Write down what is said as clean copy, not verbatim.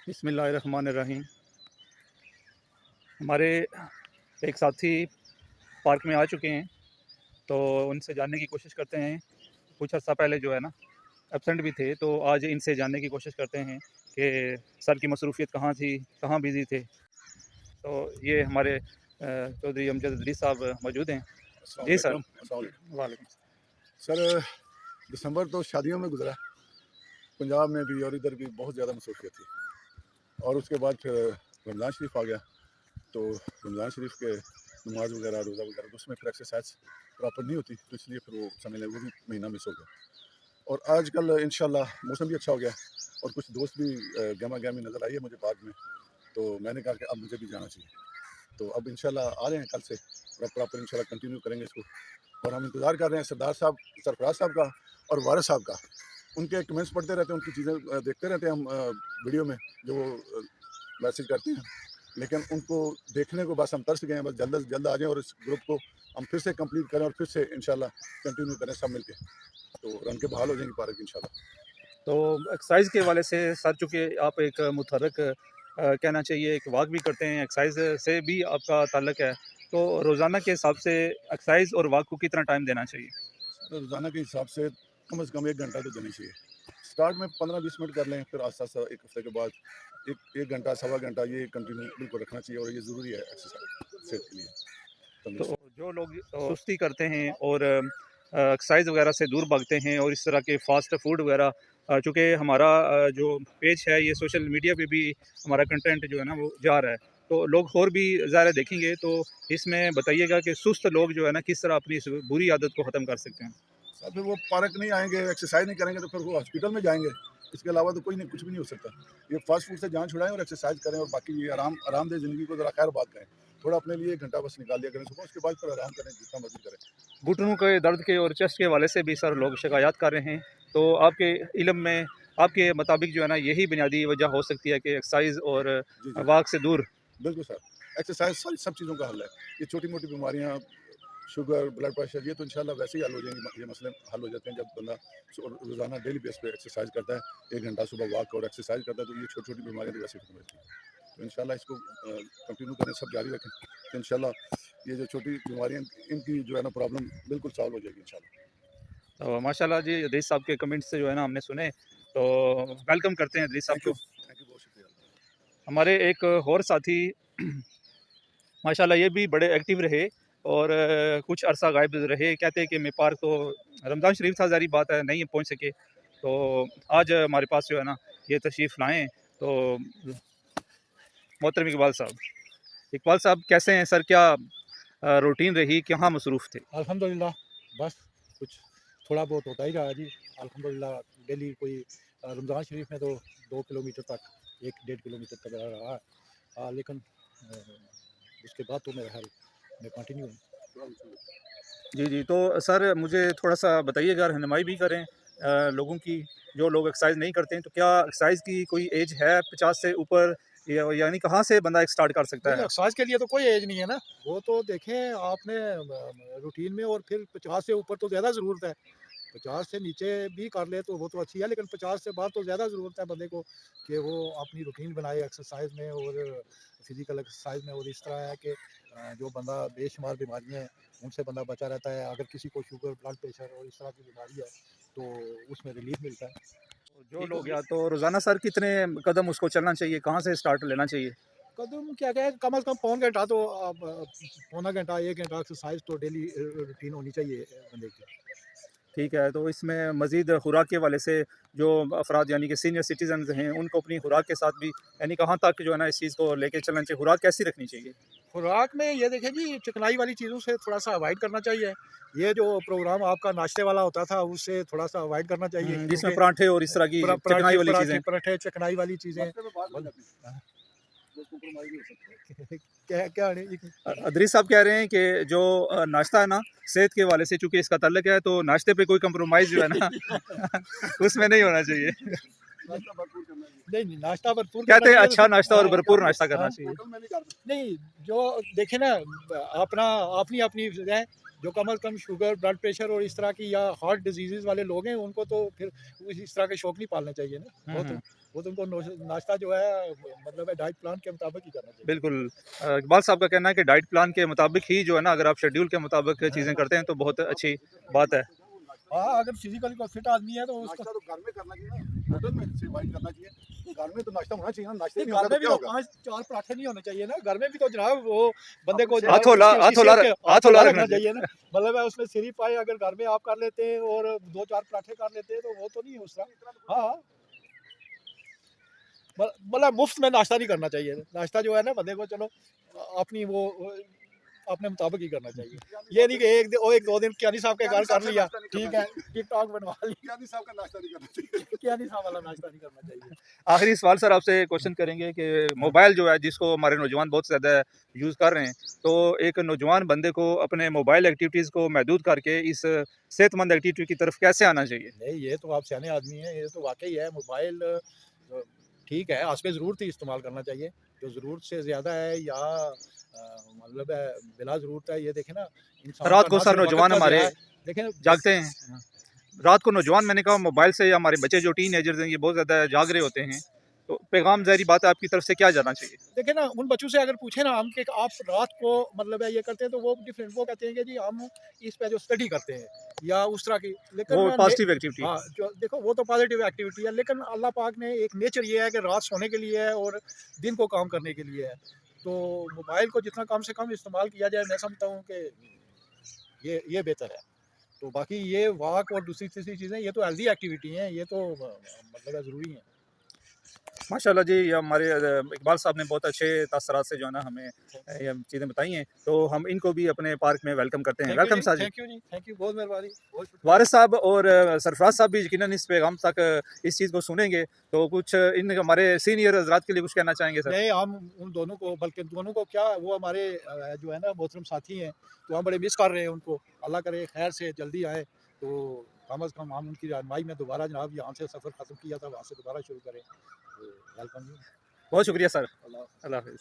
बिस्मिल्लाहिर्रहमानिर्रहीम। हमारे एक साथी पार्क में आ चुके हैं, तो उनसे जानने की कोशिश करते हैं। कुछ अर्सा पहले जो है ना एब्सेंट भी थे, तो आज इनसे जानने की कोशिश करते हैं कि सर की मसरूफियत कहाँ थी, कहाँ बिज़ी थे। तो ये हमारे चौधरी अमजद अदरीस साहब मौजूद हैं। जी सर। अस्सलाम वालेकुम। सर। दिसंबर तो शादियों में गुजरा, पंजाब में भी और इधर भी बहुत ज़्यादा मसरूफियत थी। और उसके बाद फिर रमज़ान शरीफ आ गया, तो रमज़ान शरीफ के नमाज वगैरह, रोज़ा वगैरह, तो उसमें फिर एक्सरसाइज प्रॉपर नहीं होती, तो इसलिए फिर वो समझ लें वो भी महीना मिस हो गया। और आजकल इंशाल्लाह मौसम भी अच्छा हो गया और कुछ दोस्त भी गहमा गहमी नज़र आई है मुझे पार्क में, तो मैंने कहा कि अब मुझे भी जाना चाहिए। तो अब इंशाल्लाह आ रहे हैं कल से प्रॉपर इंशाल्लाह कंटिन्यू करेंगे इसको। और हम इंतज़ार कर रहे हैं सरदार साहब, सरफराज साहब का और वारिस साहब का। उनके कमेंट्स पढ़ते रहते हैं, उनकी चीज़ें देखते रहते हैं हम वीडियो में जो वो मैसेज करते हैं, लेकिन उनको देखने को बस हम तरस गए हैं। बस जल्द से जल्द आ जाएँ और इस ग्रुप को हम फिर से कंप्लीट करें और फिर से इंशाल्लाह कंटिन्यू करें सब मिलके, तो रन के बहाल हो जाएंगी पार्क इंशाल्लाह। तो एक्सरसाइज के हवाले से सर, चूँकि आप एक मुतहर्रिक कहना चाहिए, एक वॉक भी करते हैं, एक्सरसाइज से भी आपका ताल्लुक़ है, तो रोज़ाना के हिसाब से एक्सरसाइज और वॉक को कितना टाइम देना चाहिए? रोज़ाना के हिसाब से कम 1 घंटा तो देना चाहिए। स्टार्ट में 15-20 मिनट कर लें, फिर आस्ता-आस्ता 1 हफ्ते के बाद 1 घंटा, सवा घंटा ये कंटिन्यू बिल्कुल रखना चाहिए और ये ज़रूरी है एक्सरसाइज सेहत के लिए, तो तंदुरुस्ती। जो लोग सुस्ती करते हैं और एक्सरसाइज वगैरह से दूर भागते हैं और इस तरह के फास्ट फूड वगैरह, चूँकि हमारा जो पेज है ये सोशल मीडिया पे भी हमारा कंटेंट जो है ना वो जा रहा है, तो लोग और भी ज़्यादा देखेंगे, तो इसमें बताइएगा कि सुस्त लोग जो है ना किस तरह अपनी इस बुरी आदत को ख़त्म कर सकते हैं? साथ में वो पार्क नहीं आएँगे, एक्सरसाइज नहीं करेंगे, तो फिर वो हॉस्पिटल में जाएँगे। इसके अलावा तो कोई नहीं, कुछ भी नहीं हो सकता। ये फास्ट फूड से जान छुड़ाएँ और एक्सरसाइज करें और बाकी ये आरामदेह ज़िंदगी को ज़रा खैर-बात करें। थोड़ा अपने लिए 1 घंटा बस निकाल लिया करें सुबह, उसके बाद फिर आराम करें, जितना मर्ज़ी करें। घुटनों के दर्द के और चेस्ट के हवाले से भी सर लोग शिकायत कर रहे हैं, तो आपके इल्म में, आपके मुताबिक जो है ना यही बुनियादी वजह हो सकती है कि एक्सरसाइज और जी, जी। वॉक से दूर। बिल्कुल सर, एक्सरसाइज सारी सब चीज़ों का हल है। ये छोटी-मोटी बीमारियाँ, शुगर, ब्लड प्रेशर, ये तो इंशाल्लाह वैसे ही हल हो जाएँगी। ये मसले हल हो जाते हैं जब बंदा रोज़ाना डेली बेस पे एक्सरसाइज करता है, 1 घंटा सुबह वॉक और एक्सरसाइज करता है, तो ये छोटी-छोटी बीमारियाँ तो वैसे ही खत्म हो जाती हैं। तो इंशाल्लाह इसको कंटिन्यू करें, सब जारी रखें, तो इंशाल्लाह ये जो छोटी बीमारियाँ, इनकी जो है ना प्रॉब्लम बिल्कुल सॉल्व हो जाएगी इंशाल्लाह। तो माशाल्लाह जी, अदरीस साहब के कमेंट्स से जो है ना हमने सुने, तो वेलकम करते हैं अदरीस साहब को। थैंक यू, बहुत शुक्रिया। हमारे एक और साथी माशाल्लाह ये भी बड़े एक्टिव रहे और कुछ अरसा गायब रहे, कहते हैं कि मैं पार्क तो रमज़ान शरीफ था, ज़ाहिर बात है नहीं पहुंच सके, तो आज हमारे पास जो है ना ये तशरीफ़ लाएँ। तो मोहतरम इकबाल साहब कैसे हैं सर? क्या रूटीन रही, कहाँ मसरूफ़ थे? अल्हम्दुलिल्लाह, बस कुछ थोड़ा बहुत होता ही रहा जी। अल्हम्दुलिल्लाह डेली कोई रमज़ान शरीफ में तो 2 किलोमीटर तक, 1 डेढ़ किलोमीटर तक रहा है। लेकिन उसके बाद तो मेरा ख़्याल मैं कंटिन्यू हूँ। जी, जी। तो सर मुझे थोड़ा-सा बताइएगा, रहनुमाई भी करें लोगों की, जो लोग एक्सरसाइज़ नहीं करते हैं, तो क्या एक्सरसाइज़ की कोई एज है 50 से ऊपर, या यानी कहाँ से बंदा एक स्टार्ट कर सकता नहीं, है? एक्सरसाइज के लिए तो कोई एज नहीं है ना। वो तो देखें आपने रूटीन में, और फिर 50 से ऊपर तो ज़्यादा ज़रूरत है। 50 से नीचे भी कर ले तो वो तो अच्छी है, लेकिन 50 से बाद तो ज़्यादा ज़रूरत है बंदे को कि वो अपनी रूटीन बनाए एक्सरसाइज में और फिजिकल एक्सरसाइज में। और इस तरह है कि जो बंदा बेशुमार बीमारियाँ हैं उनसे बंदा बचा रहता है। अगर किसी को शुगर, ब्लड प्रेशर और इस तरह की बीमारी है तो उसमें रिलीफ मिलता है। जो ठीक लोग, है। या तो रोज़ाना सर कितने कदम उसको चलना चाहिए, कहाँ से स्टार्ट लेना चाहिए? कदम क्या क्या है, कम से कम पौन घंटा तो आप, पौना घंटा 1 घंटा एक्सरसाइज तो डेली रूटीन होनी चाहिए बंदे की। ठीक है, तो इसमें मज़ीद खुराक के हवाले से जो अफ़राद यानी कि सीनियर सिटीज़न्स हैं, उनको अपनी खुराक के साथ भी यानी कहाँ तक जो है ना इस चीज़ को लेके चलना चाहिए, खुराक कैसी रखनी चाहिए? खुराक में ये देखें जी, चिकनाई वाली चीज़ों से थोड़ा सा अवॉइड करना चाहिए। ये जो प्रोग्राम आपका नाश्ते वाला होता था उससे थोड़ा सा अवॉइड करना चाहिए, जिसमें क्योंकि पराठे और इस तरह की चिकनाई पराठे वाली पराठे चीज़ें। पराठे चिकनाई वाली चीज़ें क्या क्या अदरीस साहब कह रहे हैं कि जो नाश्ता है ना, सेहत के हवाले से चूँकि इसका ताल्लुक है, तो नाश्ते पे कोई कंप्रोमाइज़ जो है ना उसमें नहीं होना चाहिए। नहीं, नाश्ता भरपूर करना कहते हैं चाहिए अच्छा नाश्ता और हाँ, भरपूर नाश्ता करना चाहिए। नहीं, जो देखे ना, अपना अपनी अपनी है। जो कम अज़ कम शुगर, ब्लड प्रेशर और इस तरह की या हार्ट डिजीज़ वाले लोग हैं, उनको तो फिर इस तरह के शौक नहीं पालने चाहिए ना। वो तो उनको नाश्ता जो है मतलब है डाइट प्लान के मुताबिक ही करना चाहिए। बिल्कुल। इकबाल साहब का कहना है कि डाइट प्लान के मुताबिक ही जो है ना, अगर आप शेड्यूल के मुताबिक चीज़ें करते हैं तो बहुत अच्छी बात है। हाँ, अगर फिजिकली कोई फिट आदमी है तो उसको नाश्ता तो घर में करना चाहिए ना, होटल में सर्वाइव करना चाहिए। घर में तो नाश्ता होना चाहिए ना, नाश्ते नहीं घर होगा में तो भी क्या तो होगा? 5-4 पराठे नहीं होने चाहिए ना। घर में भी तो जनाब वो बंदे को हाथ होला उसकी हाथ होला सेहत के हाथ होला रखना चाहिए ना। मतलब है उसमें सिर्फ पाए अगर घर में आप कर लेते हैं और 2-4 पराठे कर लेते हैं तो वो तो नहीं है उस तरह। हाँ, मतलब मुफ्त में नाश्ता नहीं करना चाहिए। नाश्ता जो है ना बंदे को चलो अपनी वो अपने मुताबिक ही करना चाहिए। ये नहीं कि एक दो दिन कियानी साहब के घर कर लिया, ठीक है, टिकटॉक बनवा ली। कियानी साहब का नाश्ता नहीं करना चाहिए। कियानी साहब वाला नाश्ता नहीं करना चाहिए। आखिरी सवाल सर आपसे क्वेश्चन करेंगे कि मोबाइल जो है जिसको हमारे नौजवान बहुत ज़्यादा यूज़ कर रहे हैं, तो एक नौजवान बंदे को अपने मोबाइल एक्टिविटीज़ को महदूद करके इस सेहतमंद एक्टिविटी की तरफ कैसे आना चाहिए? नहीं, ये तो आप सियाने आदमी हैं, ये तो वाक़ई है मोबाइल ठीक है, हासबे ज़रूरत ही इस्तेमाल करना चाहिए। जो ज़रूरत से ज़्यादा है या मतलब है बिला ज़रूरत है, ये देखें ना इंसान रात का को ना सर सिर्फ वक़्त नौजवान का हमारे ज़िया है, देखें जागते हैं। रात को नौजवान मैंने कहा मोबाइल से या हमारे बच्चे जो टीनेजर्स हैं ये बहुत ज़्यादा जाग रहे होते हैं। तो पैगाम ज़ाहिर बात है आपकी तरफ से क्या जाना चाहिए? देखिए ना उन बच्चों से अगर पूछे ना हम कि आप रात को मतलब है ये करते हैं तो वो डिफरेंट वो कहते हैं कि जी हम इस पे जो स्टडी करते हैं या उस तरह की लेकिन वो पॉजिटिव एक्टिविटी। हाँ जो देखो वो तो पॉजिटिव एक्टिविटी है लेकिन अल्लाह पाक ने एक नेचर ये है कि रात सोने के लिए है और दिन को काम करने के लिए है तो मोबाइल को जितना कम से कम इस्तेमाल किया जाए मैं समझता हूँ कि ये बेहतर है तो बाकी ये वॉक और दूसरी तीसरी चीज़ें ये तो हेल्दी एक्टिविटी हैं ये तो मतलब ज़रूरी है। माशाल्लाह जी, ये हमारे इकबाल साहब ने बहुत अच्छे तासरात से जो है ना हमें ये चीज़ें बताई हैं, तो हम इनको भी अपने पार्क में वेलकम करते हैं। वेलकम साहब जी। थैंक यू जी थैंक यू बहुत मेहरबानी बहुत शुक्रिया। वारिस साहब और सरफराज साहब भी यकीनन इस पैगाम तक इस चीज़ को सुनेंगे, तो कुछ इन हमारे सीनियर हज़रात के लिए कुछ कहना चाहेंगे सर? नहीं हम उन दोनों को बल्कि दोनों को क्या वो हमारे जो है ना मोहतरम साथी हैं तो हम बड़े मिस कर रहे हैं उनको अल्लाह करे खैर से जल्दी आए तो कम अज़ कम हम उनकी रहनुमाई में दोबारा जनाब यहाँ से सफ़र ख़त्म किया था वहाँ से दोबारा शुरू करें तो वेलकम जी बहुत शुक्रिया सर। अल्लाह अल्लाह हाफ़िज़।